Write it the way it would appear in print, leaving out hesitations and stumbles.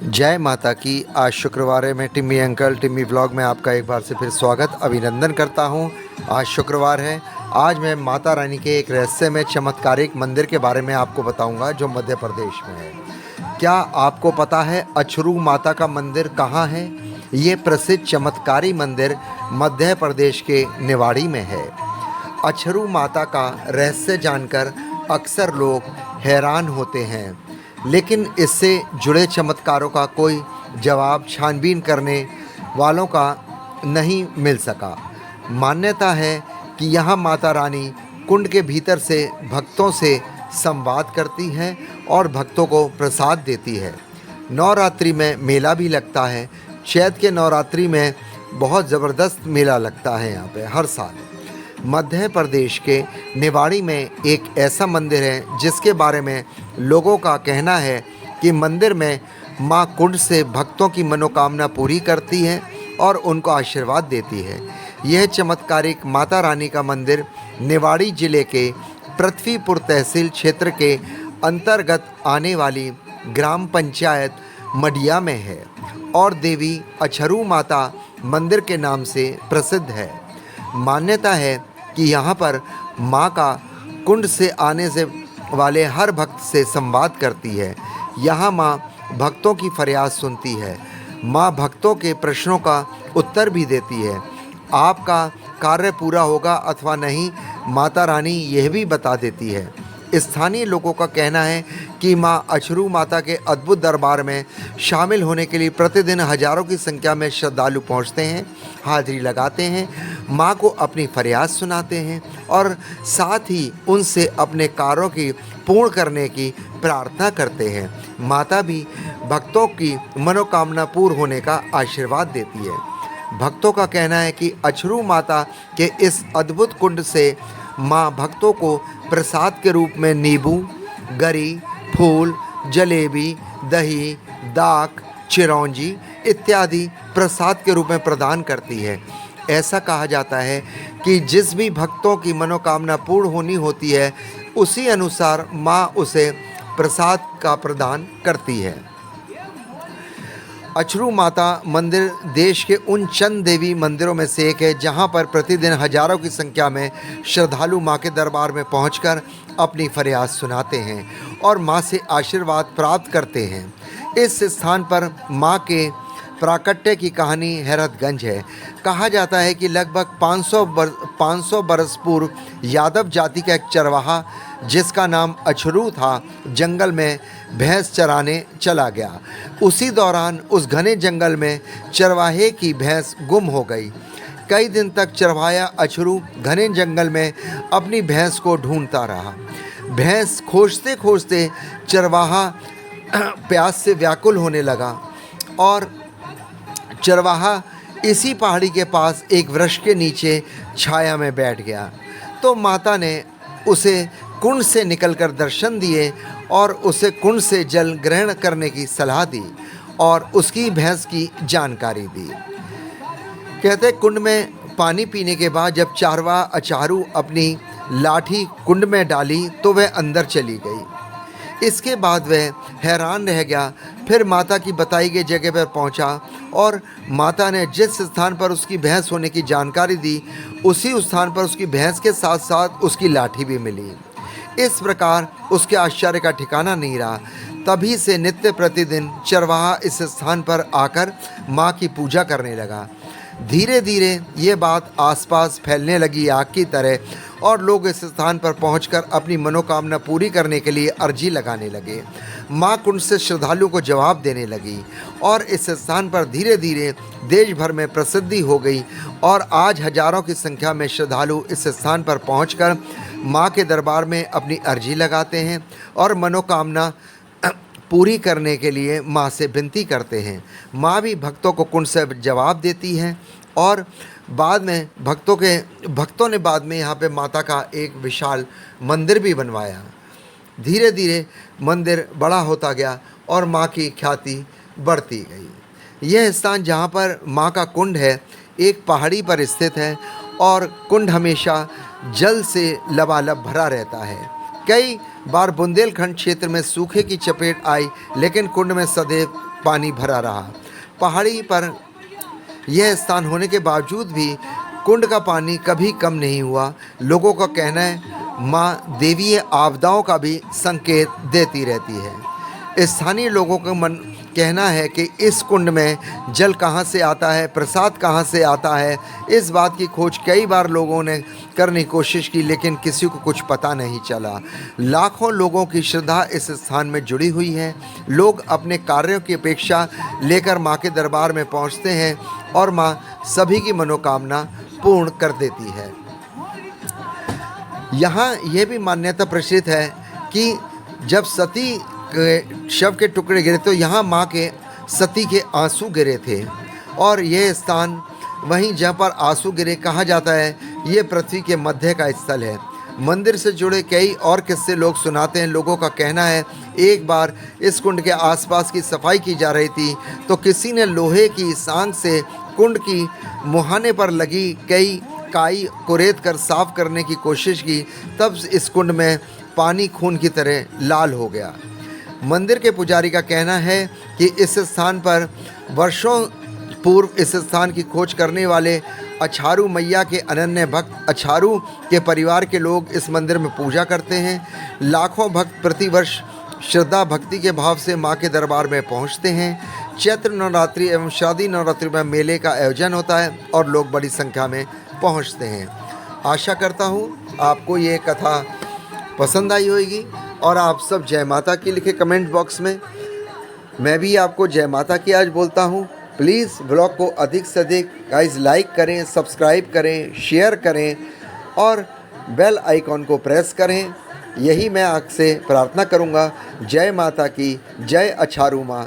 जय माता की। आज शुक्रवार है। मैं टिम्मी अंकल टिम्मी व्लॉग में आपका एक बार से फिर स्वागत अभिनंदन करता हूं। आज शुक्रवार है। आज मैं माता रानी के एक रहस्यमय चमत्कारिक मंदिर के बारे में आपको बताऊंगा जो मध्य प्रदेश में है। क्या आपको पता है अछरू माता का मंदिर कहाँ है? ये प्रसिद्ध चमत्कारी मंदिर मध्य प्रदेश के निवाड़ी में है। अछरू माता का रहस्य जानकर अक्सर लोग हैरान होते हैं, लेकिन इससे जुड़े चमत्कारों का कोई जवाब छानबीन करने वालों का नहीं मिल सका। मान्यता है कि यहाँ माता रानी कुंड के भीतर से भक्तों से संवाद करती है और भक्तों को प्रसाद देती है। नवरात्रि में मेला भी लगता है। चैत के नवरात्रि में बहुत ज़बरदस्त मेला लगता है यहाँ पे हर साल। मध्य प्रदेश के निवाड़ी में एक ऐसा मंदिर है जिसके बारे में लोगों का कहना है कि मंदिर में मां कुंड से भक्तों की मनोकामना पूरी करती है और उनको आशीर्वाद देती है। यह चमत्कारिक माता रानी का मंदिर निवाड़ी जिले के पृथ्वीपुर तहसील क्षेत्र के अंतर्गत आने वाली ग्राम पंचायत मडिया में है और देवी अछरू माता मंदिर के नाम से प्रसिद्ध है। मान्यता है कि यहाँ पर माँ का कुंड से आने से वाले हर भक्त से संवाद करती है। यहाँ माँ भक्तों की फरियाद सुनती है। माँ भक्तों के प्रश्नों का उत्तर भी देती है। आपका कार्य पूरा होगा अथवा नहीं, माता रानी यह भी बता देती है। स्थानीय लोगों का कहना है कि मां अछरू माता के अद्भुत दरबार में शामिल होने के लिए प्रतिदिन हजारों की संख्या में श्रद्धालु पहुंचते हैं, हाजिरी लगाते हैं, मां को अपनी फरियाद सुनाते हैं और साथ ही उनसे अपने कार्यों की पूर्ण करने की प्रार्थना करते हैं। माता भी भक्तों की मनोकामना पूर्ण होने का आशीर्वाद देती है। भक्तों का कहना है कि अछरू माता के इस अद्भुत कुंड से माँ भक्तों को प्रसाद के रूप में नींबू, गरी, फूल, जलेबी, दही, दाक, चिरौंजी इत्यादि प्रसाद के रूप में प्रदान करती है। ऐसा कहा जाता है कि जिस भी भक्तों की मनोकामना पूर्ण होनी होती है उसी अनुसार माँ उसे प्रसाद का प्रदान करती है। अछरू माता मंदिर देश के उन चंद देवी मंदिरों में से एक है जहां पर प्रतिदिन हजारों की संख्या में श्रद्धालु मां के दरबार में पहुंचकर अपनी फरियाद सुनाते हैं और मां से आशीर्वाद प्राप्त करते हैं। इस स्थान पर मां के प्राकट्य की कहानी हैरतगंज है। कहा जाता है कि लगभग 500 बरस पूर्व यादव जाति का एक चरवाहा जिसका नाम अछरू था, जंगल में भैंस चराने चला गया। उसी दौरान उस घने जंगल में चरवाहे की भैंस गुम हो गई। कई दिन तक चरवाहा अछरू घने जंगल में अपनी भैंस को ढूंढता रहा। भैंस खोजते खोजते चरवाहा प्यास से व्याकुल होने लगा और चरवाहा इसी पहाड़ी के पास एक वृक्ष के नीचे छाया में बैठ गया। तो माता ने उसे कुंड से निकलकर दर्शन दिए और उसे कुंड से जल ग्रहण करने की सलाह दी और उसकी भैंस की जानकारी दी। कहते कुंड में पानी पीने के बाद जब चारवा अचारू अपनी लाठी कुंड में डाली तो वह अंदर चली गई। इसके बाद वह हैरान रह गया। फिर माता की बताई गई जगह पर पहुंचा और माता ने जिस स्थान पर उसकी भैंस होने की जानकारी दी उसी स्थान पर उसकी भैंस के साथ साथ उसकी लाठी भी मिली। इस प्रकार उसके आश्चर्य का ठिकाना नहीं रहा। तभी से नित्य प्रतिदिन चरवाहा इस स्थान पर आकर माँ की पूजा करने लगा। धीरे धीरे ये बात आसपास फैलने लगी आग की तरह और लोग इस स्थान पर पहुंचकर अपनी मनोकामना पूरी करने के लिए अर्जी लगाने लगे। माँ कुंड से श्रद्धालु को जवाब देने लगी और इस स्थान पर धीरे धीरे देश भर में प्रसिद्धि हो गई और आज हजारों की संख्या में श्रद्धालु इस स्थान पर पहुंचकर माँ के दरबार में अपनी अर्जी लगाते हैं और मनोकामना पूरी करने के लिए माँ से विनती करते हैं। माँ भी भक्तों को कुंड से जवाब देती हैं और बाद में भक्तों ने बाद में यहाँ पे माता का एक विशाल मंदिर भी बनवाया। धीरे धीरे मंदिर बड़ा होता गया और माँ की ख्याति बढ़ती गई। यह स्थान जहाँ पर माँ का कुंड है एक पहाड़ी पर स्थित है और कुंड हमेशा जल से लबालब भरा रहता है। कई बार बुंदेलखंड क्षेत्र में सूखे की चपेट आई, लेकिन कुंड में सदैव पानी भरा रहा। पहाड़ी पर यह स्थान होने के बावजूद भी कुंड का पानी कभी कम नहीं हुआ। लोगों का कहना है माँ देवी आपदाओं का भी संकेत देती रहती है। स्थानीय लोगों का कहना है कि इस कुंड में जल कहाँ से आता है, प्रसाद कहाँ से आता है, इस बात की खोज कई बार लोगों ने करने की कोशिश की, लेकिन किसी को कुछ पता नहीं चला। लाखों लोगों की श्रद्धा इस स्थान में जुड़ी हुई है। लोग अपने कार्यों की अपेक्षा लेकर माँ के दरबार में पहुँचते हैं और माँ सभी की मनोकामना पूर्ण कर देती है। यहाँ यह भी मान्यता प्रचलित है कि जब सती के शव के टुकड़े गिरे तो यहाँ माँ के सती के आंसू गिरे थे, और यह स्थान वहीं जहाँ पर आंसू गिरे कहा जाता है ये पृथ्वी के मध्य का स्थल है। मंदिर से जुड़े कई और किस्से लोग सुनाते हैं। लोगों का कहना है एक बार इस कुंड के आसपास की सफाई की जा रही थी तो किसी ने लोहे की सांग से कुंड की मुहाने पर लगी कई काई को रेत कर साफ करने की कोशिश की, तब इस कुंड में पानी खून की तरह लाल हो गया। मंदिर के पुजारी का कहना है कि इस स्थान पर वर्षों पूर्व इस स्थान की खोज करने वाले अछारू मैया के अनन्य भक्त अछारू के परिवार के लोग इस मंदिर में पूजा करते हैं। लाखों भक्त प्रतिवर्ष श्रद्धा भक्ति के भाव से माँ के दरबार में पहुँचते हैं। चैत्र नवरात्रि एवं शादी नवरात्रि में मेले का आयोजन होता है और लोग बड़ी संख्या में पहुँचते हैं। आशा करता हूँ आपको ये कथा पसंद आई होगी और आप सब जय माता की लिखे कमेंट बॉक्स में। मैं भी आपको जय माता की आज बोलता हूँ। प्लीज़ ब्लॉग को अधिक से अधिक गाइस लाइक करें, सब्सक्राइब करें, शेयर करें और बेल आइकॉन को प्रेस करें। यही मैं आपसे प्रार्थना करूँगा। जय माता की, जय अछारू माँ।